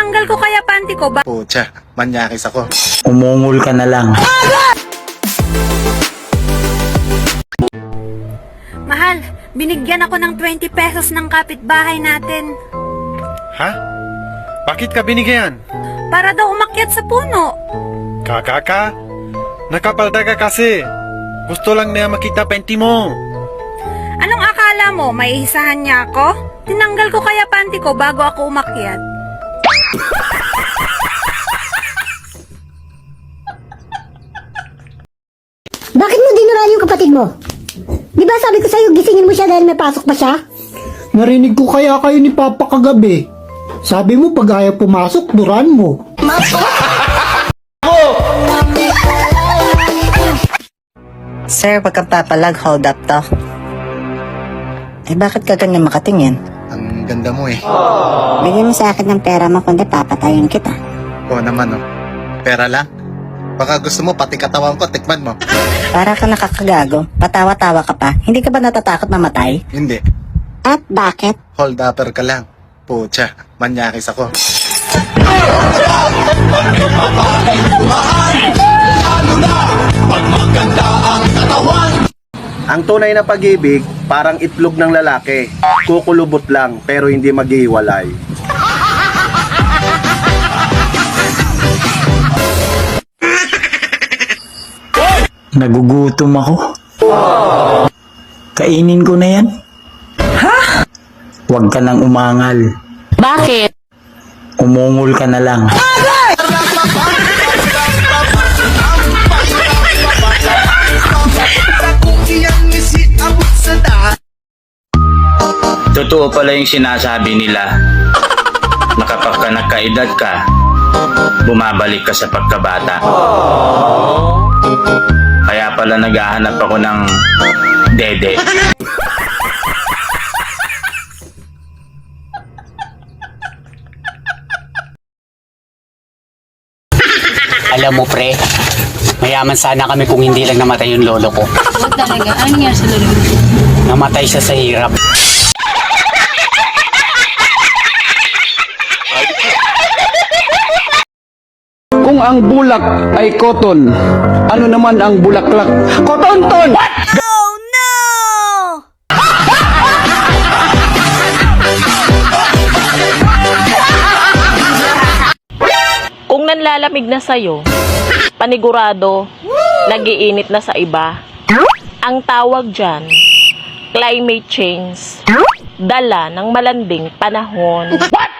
Tinanggal ko kaya panty ko ba? Pucha, manyakis ako. Umungol ka na lang. Mahal, binigyan ako ng 20 pesos ng kapitbahay natin. Ha? Bakit ka binigyan? Para daw umakyat sa puno. Kakaka? Nakapaldaga kasi. Gusto lang niya makita panty mo. Anong akala mo, may isahan niya ako? Tinanggal ko kaya panty ko bago ako umakyat. Bakit mo dinuraan yung kapatid mo? Di ba sabi ko sa'yo, gisingin mo siya dahil may pasok pa siya? Narinig ko kaya kayo ni Papa kagabi. Sabi mo pag ayaw pumasok, duran mo. Sir, wag kang papalag, hold up to. Eh bakit ka ganyan makatingin? Ang ganda mo eh. Bigyan mo sa akin ng pera mo, kundi papatayin kita. Oo naman oh. Pera lang. Baka gusto mo pati katawan ko, tikman mo. Para ka nakakagago, patawa-tawa ka pa. Hindi ka ba natatakot mamatay? Hindi. At bakit? Hold upper ka lang. Pucha, manyakis ako. Ang tunay na pag-ibig, parang itlog ng lalaki. Kukulubot lang, pero hindi maghihiwalay. Nagugutom ako. Kainin ko na yan. Ha? Huwag ka nang umangal. Bakit? Umungol ka na lang. Totoo pala yung sinasabi nila na kapag ka nagkaedad ka, bumabalik ka sa pagkabata. Kaya pala naghahanap ako ng dede. Alam mo pre, mayaman sana kami kung hindi lang namatay yung lolo ko. Huwag talaga. Ano nangyari sa lolo mo? Namatay siya sa hirap. Kung ang bulak ay cotton, ano naman ang bulaklak? Kotonton! Oh no! Kung nanlalamig na sa'yo, panigurado, nagiinit na sa iba. Ang tawag dyan, climate change. Dala ng malanding panahon. What?